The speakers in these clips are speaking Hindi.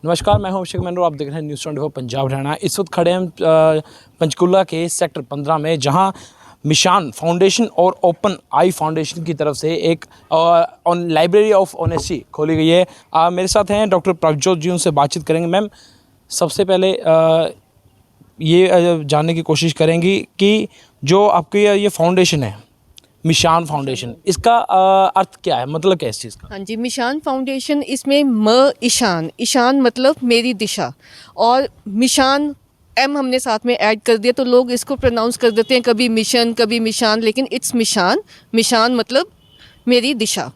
नमस्कार, मैं हूं अभिषेक मैनर और आप देख रहे हैं न्यूज़ 24 पंजाब हरियाणा। इस वक्त खड़े हम पंचकुला के सेक्टर 15 में, जहां मिशान फाउंडेशन और ओपन आई फाउंडेशन की तरफ से एक लाइब्रेरी ऑफ ऑनेस्टी खोली गई है। मेरे साथ हैं डॉक्टर प्रभजोत जी, उनसे बातचीत करेंगे। मैम, सबसे पहले ये जानने की कोशिश करेंगी कि जो आपकी ये फाउंडेशन है, मिशान फाउंडेशन, इसका अर्थ क्या है, मतलब क्या है इस चीज़ का? हाँ जी, मिशान फाउंडेशन, इसमें म ईशान, ईशान मतलब मेरी दिशा, और मिशान एम हमने साथ में ऐड कर दिया, तो लोग इसको प्रोनाउंस कर देते हैं कभी मिशन कभी मिशान, लेकिन इट्स मिशान। मिशान मतलब मेरी दिशा।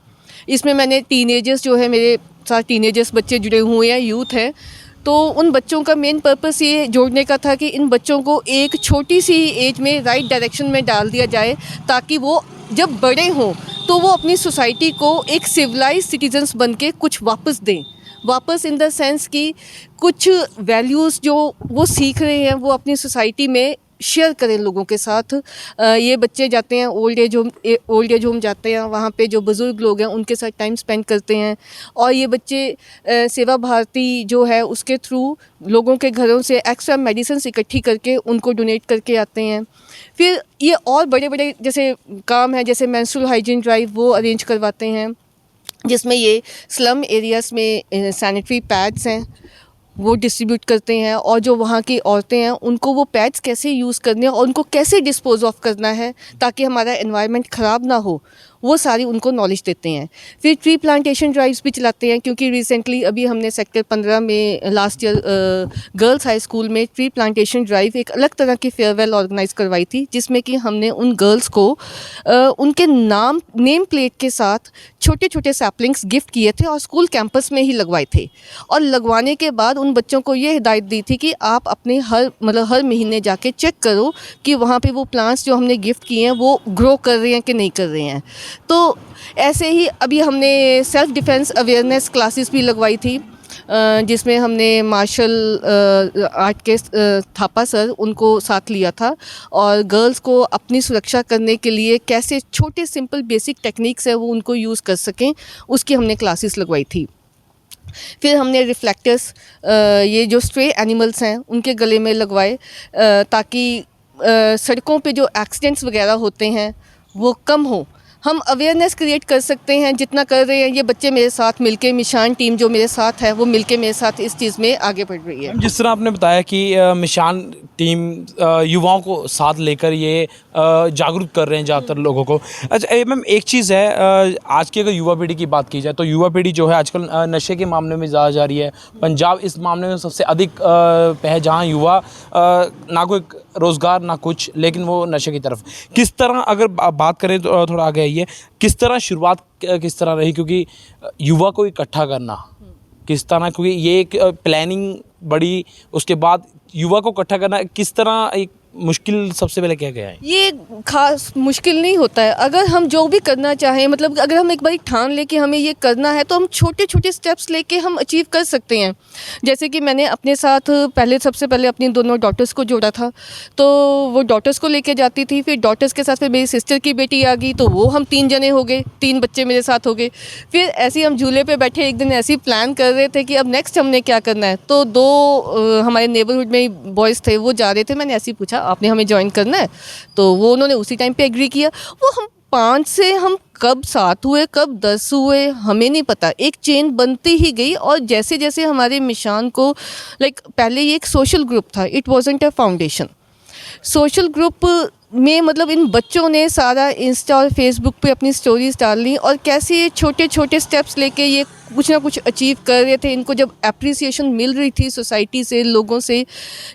इसमें मैंने टीनेजर्स जो है, मेरे साथ टीनेजर्स बच्चे जुड़े हुए हैं, यूथ हैं, तो उन बच्चों का मेन पर्पस ये जोड़ने का था कि इन बच्चों को एक छोटी सी एज में राइट डायरेक्शन में डाल दिया जाए, ताकि वो जब बड़े हों तो वो अपनी सोसाइटी को एक सिविलाइज सिटीजन्स बन के कुछ वापस दें। वापस इन द सेंस कि कुछ वैल्यूज़ जो वो सीख रहे हैं वो अपनी सोसाइटी में शेयर करें लोगों के साथ। ये बच्चे जाते हैं ओल्ड एज होम जाते हैं, वहाँ पे जो बुज़ुर्ग लोग हैं उनके साथ टाइम स्पेंड करते हैं, और ये बच्चे सेवा भारती जो है उसके थ्रू लोगों के घरों से एक्स्ट्रा मेडिसिन इकट्ठी करके उनको डोनेट करके आते हैं। फिर ये और बड़े बड़े जैसे काम है, जैसे मेंस्ट्रुअल हाइजीन ड्राइव वो अरेंज करवाते हैं, जिसमें ये स्लम एरियाज़ में सैनिटरी पैड्स हैं वो डिस्ट्रीब्यूट करते हैं, और जो वहाँ की औरतें हैं उनको वो पैड्स कैसे यूज़ करने हैं और उनको कैसे डिस्पोज ऑफ करना है ताकि हमारा एनवायरनमेंट ख़राब ना हो, वो सारी उनको नॉलेज देते हैं। फिर ट्री प्लांटेशन ड्राइव्स भी चलाते हैं, क्योंकि रिसेंटली अभी हमने सेक्टर 15 में last year girls high school में ट्री प्लांटेशन ड्राइव एक अलग तरह की फेयरवेल ऑर्गेनाइज करवाई थी, जिसमें कि हमने उन गर्ल्स को उनके नेम प्लेट के साथ छोटे छोटे सैपलिंग्स गिफ्ट किए थे और स्कूल कैंपस में ही लगवाए थे। और लगवाने के बाद उन बच्चों को ये हिदायत दी थी कि आप अपने हर महीने जाके चेक करो कि वहाँ पे वो प्लांट्स जो हमने गिफ्ट किए हैं वो ग्रो कर रहे हैं कि नहीं कर रहे हैं। तो ऐसे ही अभी हमने सेल्फ़ डिफेंस अवेयरनेस क्लासेस भी लगवाई थी, जिसमें हमने मार्शल आर्ट के थापा सर उनको साथ लिया था, और गर्ल्स को अपनी सुरक्षा करने के लिए कैसे छोटे सिंपल बेसिक टेक्निक्स है वो उनको यूज़ कर सकें, उसकी हमने क्लासेस लगवाई थी। फिर हमने रिफ्लेक्टर्स ये जो स्ट्रे एनिमल्स हैं उनके गले में लगवाए, ताकि सड़कों पे जो एक्सीडेंट्स वगैरह होते हैं वो कम हो। हम अवेयरनेस क्रिएट कर सकते हैं, जितना कर रहे हैं ये बच्चे मेरे साथ मिलके, मिशान टीम जो मेरे साथ है वो मिलके मेरे साथ इस चीज़ में आगे बढ़ रही है। जिस तरह आपने बताया कि मिशान टीम युवाओं को साथ लेकर ये जागरूक कर रहे हैं ज़्यादातर लोगों को। अच्छा मैम, एक चीज़ है, आज की अगर युवा पीढ़ी की बात की जाए तो युवा पीढ़ी जो है आजकल नशे के मामले में ज़्यादा जा रही है। पंजाब इस मामले में सबसे अधिक है, जहाँ युवा ना कोई रोज़गार ना कुछ, लेकिन वो नशे की तरफ। किस तरह अगर बात करें तो थोड़ा आगे आइए, किस तरह शुरुआत किस तरह रही, क्योंकि युवा को इकट्ठा करना किस तरह, क्योंकि ये एक प्लानिंग बड़ी, उसके बाद युवा को इकट्ठा करना किस तरह एक मुश्किल सबसे पहले क्या है? ये खास मुश्किल नहीं होता है, अगर हम जो भी करना चाहें, मतलब अगर हम एक बार ठान ले कि हमें ये करना है, तो हम छोटे छोटे स्टेप्स लेके हम अचीव कर सकते हैं। जैसे कि मैंने अपने साथ सबसे पहले अपनी दोनों डॉटर्स को जोड़ा था, तो वो डॉटर्स को लेके जाती थी, फिर डॉटर्स के साथ फिर मेरी सिस्टर की बेटी आ गई, तो वो हम 3 जने हो गए, 3 बच्चे मेरे साथ हो गए। फिर ऐसे ही हम झूले पर बैठे एक दिन ऐसे ही प्लान कर रहे थे कि अब नेक्स्ट हमने क्या करना है, तो 2 हमारे नेबरहुड में बॉयज़ थे, वो जा रहे थे, मैंने ऐसे ही पूछा आपने हमें ज्वाइन करना है, तो वो उन्होंने उसी टाइम पे एग्री किया। वो हम 5 से हम कब 7 हुए, कब 10 हुए, हमें नहीं पता, एक चेन बनती ही गई। और जैसे जैसे हमारे मिशान को पहले ये एक सोशल ग्रुप था, it wasn't a foundation. Social group में मतलब इन बच्चों ने सारा इंस्टा और फेसबुक पे अपनी स्टोरीज डाल ली, और कैसे ये छोटे छोटे स्टेप्स लेके ये कुछ ना कुछ अचीव कर रहे थे। इनको जब एप्रिसिएशन मिल रही थी सोसाइटी से, लोगों से,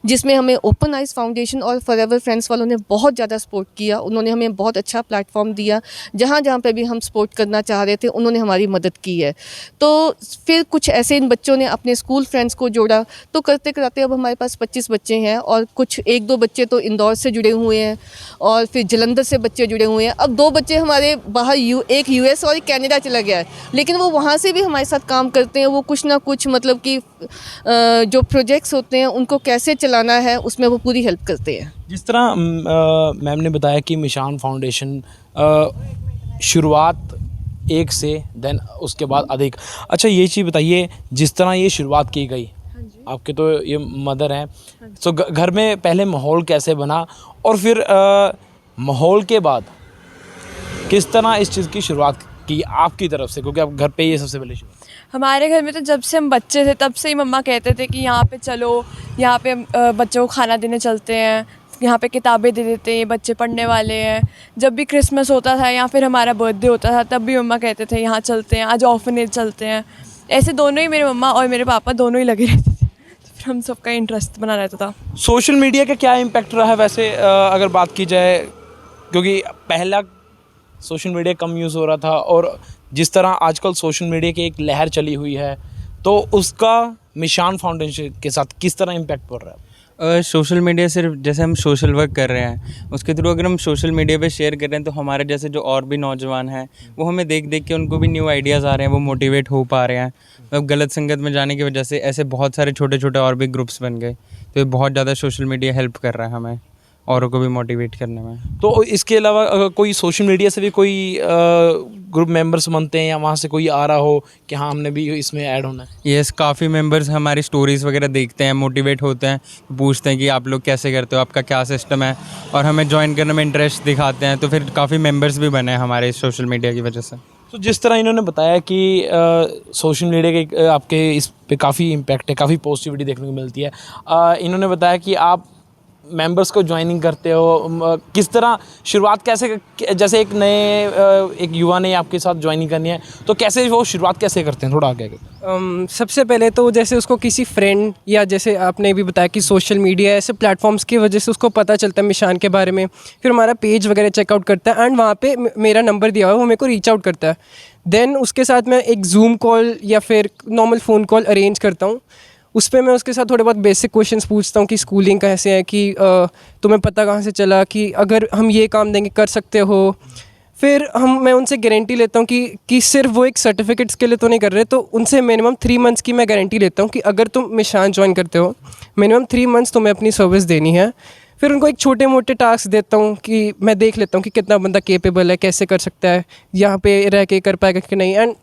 जिसमें हमें ओपन आइज़ फाउंडेशन और फॉरएवर फ्रेंड्स वालों ने बहुत ज़्यादा सपोर्ट किया। उन्होंने हमें बहुत अच्छा प्लेटफॉर्म दिया, जहाँ जहाँ पे भी हम सपोर्ट करना चाह रहे थे उन्होंने हमारी मदद की है। तो फिर कुछ ऐसे इन बच्चों ने अपने स्कूल फ्रेंड्स को जोड़ा, तो करते कराते अब हमारे पास 25 बच्चे हैं, और कुछ 1-2 बच्चे तो इंदौर से जुड़े हुए हैं, और फिर जलंधर से बच्चे जुड़े हुए हैं। अब 2 बच्चे हमारे बाहर एक यूएस और एक कनाडा चला गया है, लेकिन वो वहाँ से भी हमारे साथ काम करते हैं। वो कुछ ना कुछ मतलब कि जो प्रोजेक्ट्स होते हैं उनको कैसे चलाना है उसमें वो पूरी हेल्प करते हैं। जिस तरह मैम ने बताया कि मिशान फाउंडेशन शुरुआत 1 से देन उसके बाद अधिक। अच्छा ये चीज़ बताइए, जिस तरह ये शुरुआत की गई, आपके तो ये मदर हैं, सो घर में पहले माहौल कैसे बना और फिर माहौल के बाद किस तरह इस चीज़ की शुरुआत की आपकी तरफ से, क्योंकि आप घर पे ये सबसे पहले शुरू। हमारे घर में तो जब से हम बच्चे थे तब से ही मम्मा कहते थे कि यहाँ पे चलो, यहाँ पे बच्चों को खाना देने चलते हैं, यहाँ पे किताबें दे देते हैं, ये बच्चे पढ़ने वाले हैं। जब भी क्रिसमस होता था या फिर हमारा बर्थडे होता था तब भी मम्मा कहते थे यहाँ चलते हैं, आज ऑर्फनेज चलते हैं। ऐसे दोनों ही, मेरे मम्मा और मेरे पापा दोनों ही लगे रहते थे, तो फिर हम सबका इंटरेस्ट बना रहता था। सोशल मीडिया का क्या इम्पैक्ट रहा है वैसे, अगर बात की जाए, क्योंकि पहला सोशल मीडिया कम यूज़ हो रहा था और जिस तरह आजकल सोशल मीडिया की एक लहर चली हुई है, तो उसका मिशान फाउंडेशन के साथ किस तरह इम्पैक्ट पड़ रहा है? सोशल मीडिया सिर्फ जैसे हम सोशल वर्क कर रहे हैं उसके थ्रू अगर हम सोशल मीडिया पे शेयर कर रहे हैं तो हमारे जैसे जो और भी नौजवान हैं वो हमें देख देख के उनको भी न्यू आइडियाज़ आ रहे हैं, वो मोटिवेट हो पा रहे हैं। अब गलत संगत में जाने की वजह से ऐसे बहुत सारे छोटे छोटे और भी ग्रुप्स बन गए, तो ये बहुत ज़्यादा सोशल मीडिया हेल्प कर रहा है हमें औरों को भी मोटिवेट करने में। तो इसके अलावा अगर कोई सोशल मीडिया से भी कोई ग्रुप मेंबर्स बनते हैं या वहाँ से कोई आ रहा हो कि हाँ हमने भी इसमें ऐड होना है? यस, काफ़ी मेंबर्स हमारी स्टोरीज़ वगैरह देखते हैं, मोटिवेट होते हैं, पूछते हैं कि आप लोग कैसे करते हो, आपका क्या सिस्टम है, और हमें ज्वाइन करने में इंटरेस्ट दिखाते हैं। तो फिर काफ़ी मेंबर्स भी बने हैं हमारे सोशल मीडिया की वजह से। तो जिस तरह इन्होंने बताया कि सोशल मीडिया के आपके इस पे काफ़ी इम्पैक्ट है, काफ़ी पॉजिटिविटी देखने को मिलती है। इन्होंने बताया कि आप मेंबर्स को ज्वाइनिंग करते हो, किस तरह शुरुआत कैसे, जैसे एक नए एक युवा ने आपके साथ ज्वाइनिंग करनी है तो कैसे वो शुरुआत कैसे करते हैं, थोड़ा आगे आगे। सबसे पहले तो जैसे उसको किसी फ्रेंड या जैसे आपने भी बताया कि सोशल मीडिया ऐसे प्लेटफॉर्म्स की वजह से उसको पता चलता है मिशान के बारे में, फिर हमारा पेज वगैरह चेकआउट करता है एंड वहाँ पे मेरा नंबर दिया हुआ है, वो मेरे को रीच आउट करता है। देन उसके साथ मैं एक जूम कॉल या फिर नॉर्मल फ़ोन कॉल अरेंज करता हूँ। उस पर मैं उसके साथ थोड़े बहुत बेसिक क्वेश्चंस पूछता हूँ कि स्कूलिंग कैसे है, कि तुम्हें पता कहाँ से चला कि अगर हम ये काम देंगे कर सकते हो। फिर मैं उनसे गारंटी लेता हूँ कि सिर्फ वो एक सर्टिफिकेट्स के लिए तो नहीं कर रहे, तो उनसे मिनिमम 3 मंथ्स की मैं गारंटी लेता हूँ कि अगर तुम मिशान ज्वाइन करते हो मिनिमम 3 मंथ्स तुम्हें अपनी सर्विस देनी है। फिर उनको एक छोटे मोटे टास्क देता हूँ कि मैं देख लेता हूँ कि कितना बंदा केपेबल है, कैसे कर सकता है, यहाँ पे रह के कर पाएगा कि नहीं, एंड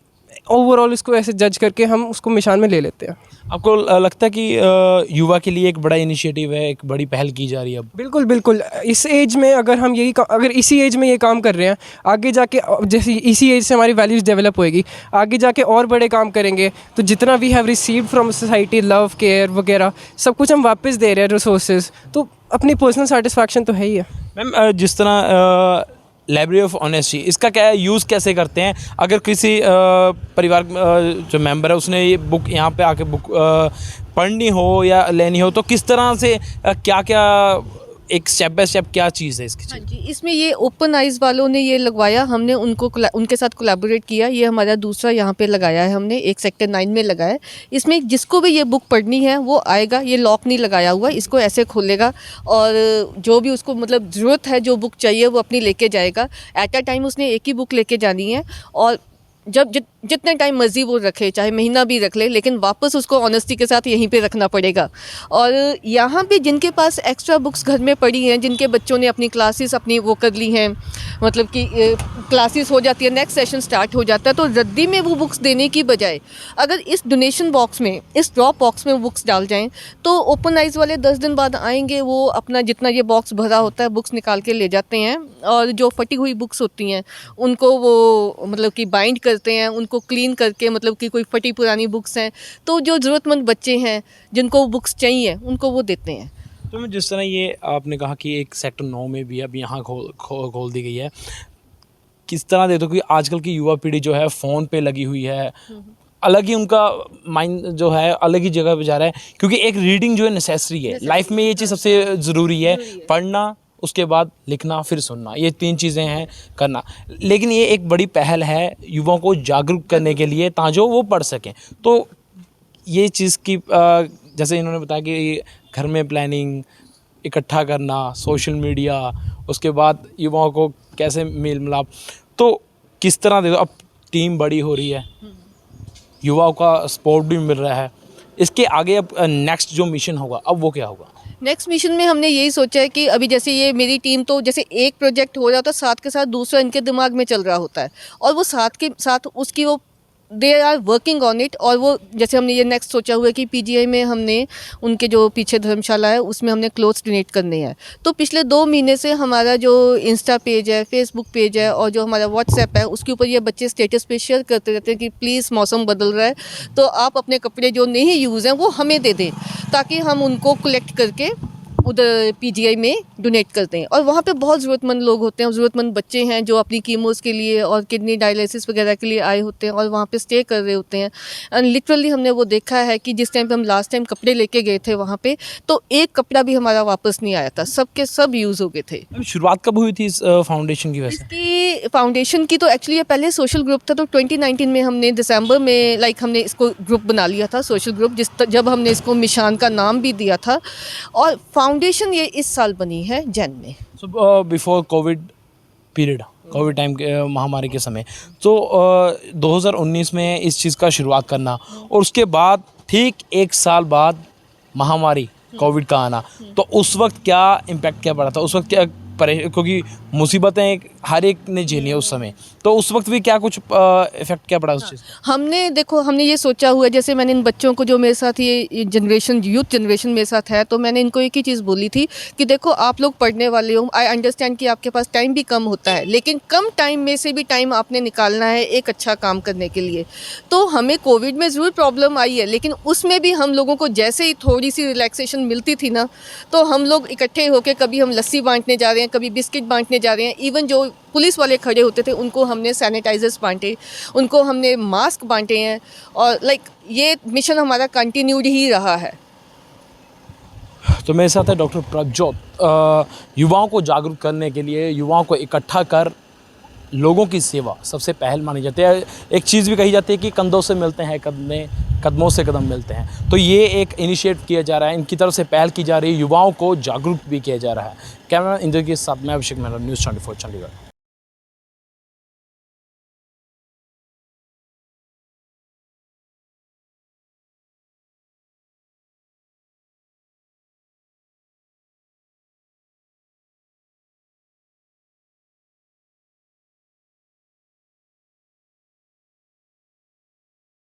ओवरऑल इसको ऐसे जज करके हम उसको मिशान में ले लेते हैं। आपको लगता है कि युवा के लिए एक बड़ा इनिशिएटिव है, एक बड़ी पहल की जा रही है अब? बिल्कुल बिल्कुल, इस एज में अगर हम अगर इसी एज में ये काम कर रहे हैं, आगे जाके जैसे इसी एज से हमारी वैल्यूज़ डेवलप होएगी, आगे जाके और बड़े काम करेंगे तो जितना we have received from society, love, care वगैरह सब कुछ हम वापस दे रहे हैं, रिसोर्सेज, तो अपनी पर्सनल सेटिस्फैक्शन तो है ही है। मैम, जिस तरह लाइब्रेरी ऑफ ऑनेस्टी, इसका क्या यूज़ कैसे करते हैं? अगर किसी परिवार जो मेंबर है उसने ये बुक यहाँ पे आके बुक पढ़नी हो या लेनी हो तो किस तरह से क्या क्या एक स्टेप बाय स्टेप क्या चीज़ है इसकी? हाँ जी, इसमें ये ओपन आइज़ वालों ने ये लगवाया, हमने उनके साथ कोलैबोरेट किया। ये हमारा दूसरा यहाँ पे लगाया है हमने, एक सेक्टर 9 में लगाया है। इसमें जिसको भी ये बुक पढ़नी है वो आएगा, ये लॉक नहीं लगाया हुआ, इसको ऐसे खोलेगा और जो भी उसको मतलब ज़रूरत है, जो बुक चाहिए वो अपनी लेके जाएगा। एट अ टाइम उसने एक ही बुक लेके जानी है और जब जितने टाइम मर्जी वो रखे, चाहे महीना भी रख ले, लेकिन वापस उसको ऑनेस्टी के साथ यहीं पे रखना पड़ेगा। और यहाँ पे जिनके पास एक्स्ट्रा बुक्स घर में पड़ी हैं, जिनके बच्चों ने अपनी क्लासेस अपनी वो कर ली हैं, मतलब कि क्लासेस हो जाती है, नेक्स्ट सेशन स्टार्ट हो जाता है, तो रद्दी में वो बुक्स देने की बजाय अगर इस डोनेशन बॉक्स में, इस ड्रॉप बॉक्स में बुक्स डाल जाएँ तो ओपन आइज़ वाले 10 दिन बाद आएंगे, वो अपना जितना ये बॉक्स भरा होता है बुक्स निकाल के ले जाते हैं और जो फटी हुई बुक्स होती हैं उनको वो मतलब कि बाइंड करते हैं, उनको क्लीन करके, मतलब कि कोई फटी पुरानी बुक्स हैं तो जो ज़रूरतमंद बच्चे हैं जिनको बुक्स चाहिए उनको वो देते हैं। तो मैं जिस तरह ये आपने कहा कि एक सेक्टर 9 में भी अब यहाँ खोल दी गई है, किस तरह देखते हो कि आजकल की युवा पीढ़ी जो है फ़ोन पे लगी हुई है, अलग ही उनका माइंड जो है अलग ही जगह पे जा रहा है, क्योंकि एक रीडिंग जो है नेसेसरी है लाइफ में, ये चीज़ सबसे ज़रूरी है, पढ़ना, उसके बाद लिखना, फिर सुनना, ये 3 चीज़ें हैं करना। लेकिन ये एक बड़ी पहल है युवाओं को जागरूक करने के लिए ताकि वो पढ़ सकें। तो ये चीज़ की जैसे इन्होंने बताया कि घर में प्लानिंग इकट्ठा करना, सोशल मीडिया, उसके बाद युवाओं को कैसे मेल मिलाप, तो किस तरह देखो अब टीम बड़ी हो रही है, युवाओं का सपोर्ट भी मिल रहा है, इसके आगे अब नेक्स्ट जो मिशन होगा अब वो क्या होगा? नेक्स्ट मिशन में हमने यही सोचा है कि अभी जैसे ये मेरी टीम तो जैसे एक प्रोजेक्ट हो रहा होता है, साथ के साथ दूसरा इनके दिमाग में चल रहा होता है और वो साथ के साथ उसकी वो they are working on it. और वो जैसे हमने ये नेक्स्ट सोचा हुआ है कि पीजीआई में हमने उनके जो पीछे धर्मशाला है उसमें हमने क्लोथ्स डोनेट करने हैं। तो पिछले 2 महीने से हमारा जो इंस्टा पेज है, फेसबुक पेज है और जो हमारा व्हाट्सएप है उसके ऊपर ये बच्चे स्टेटस पे शेयर करते रहते हैं कि प्लीज़ मौसम बदल रहा है तो आप अपने कपड़े जो नहीं यूज़ हैं वो हमें दे दें, ताकि हम उनको कलेक्ट करके उधर पीजीआई में डोनेट करते हैं। और वहाँ पे बहुत ज़रूरतमंद लोग होते हैं, ज़रूरतमंद बच्चे हैं जो अपनी कीमोस के लिए और किडनी डायलिसिस वगैरह के लिए आए होते हैं और वहाँ पे स्टे कर रहे होते हैं। एंड लिटरली हमने वो देखा है कि जिस टाइम पे हम लास्ट टाइम कपड़े लेके गए थे वहाँ पे, तो एक कपड़ा भी हमारा वापस नहीं आया था, सब के सब यूज़ हो गए थे। मैम शुरुआत कब हुई थी इस फाउंडेशन की वैसे? इसकी फाउंडेशन की तो एक्चुअली ये पहले सोशल ग्रुप था, तो 2019 में हमने दिसंबर में हमने इसको ग्रुप बना लिया था, सोशल ग्रुप, जब हमने इसको मिशान का नाम भी दिया था। और फाउंडेशन ये इस साल बनी है जैन में। So before Covid period, Covid time के महामारी के समय, तो 2019 में इस चीज़ का शुरुआत करना और उसके बाद ठीक 1 साल बाद महामारी कोविड का आना, तो उस वक्त क्या इम्पैक्ट क्या पड़ा था? उस वक्त क्या क्योंकि मुसीबतें हर एक ने झेली है उस समय, तो उस वक्त भी क्या कुछ इफेक्ट क्या पड़ा उस चीज़ का? हमने ये सोचा हुआ है, जैसे मैंने इन बच्चों को जो मेरे साथ ये जनरेशन, यूथ जनरेशन मेरे साथ है, तो मैंने इनको एक ही चीज़ बोली थी कि देखो आप लोग पढ़ने वाले हो, आई अंडरस्टैंड कि आपके पास टाइम भी कम होता है, लेकिन कम टाइम में से भी टाइम आपने निकालना है एक अच्छा काम करने के लिए। तो हमें कोविड में ज़रूर प्रॉब्लम आई है, लेकिन उसमें भी हम लोगों को जैसे ही थोड़ी सी रिलैक्सेशन मिलती थी ना, तो हम लोग इकट्ठे होकर कभी हम लस्सी बांटने जा रहे हैं, कभी बिस्किट बांटने जा रहे हैं। इवन जो पुलिस वाले खड़े होते थे उनको हमने सैनिटाइजर्स बांटे, उनको हमने मास्क बांटे हैं। और ये मिशन हमारा कंटिन्यूड ही रहा है। तो मेरे साथ है डॉक्टर प्रभजोत। युवाओं को जागरूक करने के लिए, युवाओं को इकट्ठा कर लोगों की सेवा सबसे पहल मानी जाती है। एक चीज़ भी कही जाती है कि कंधों से मिलते हैं कदमों से कदम मिलते हैं। तो ये एक इनिशिएट किया जा रहा है, इनकी तरफ से पहल की जा रही है, युवाओं को जागरूक भी किया जा रहा है। कैमरा इंद्र के साथ मैं अभिषेक मेहरा, न्यूज़ 24 चंडीगढ़।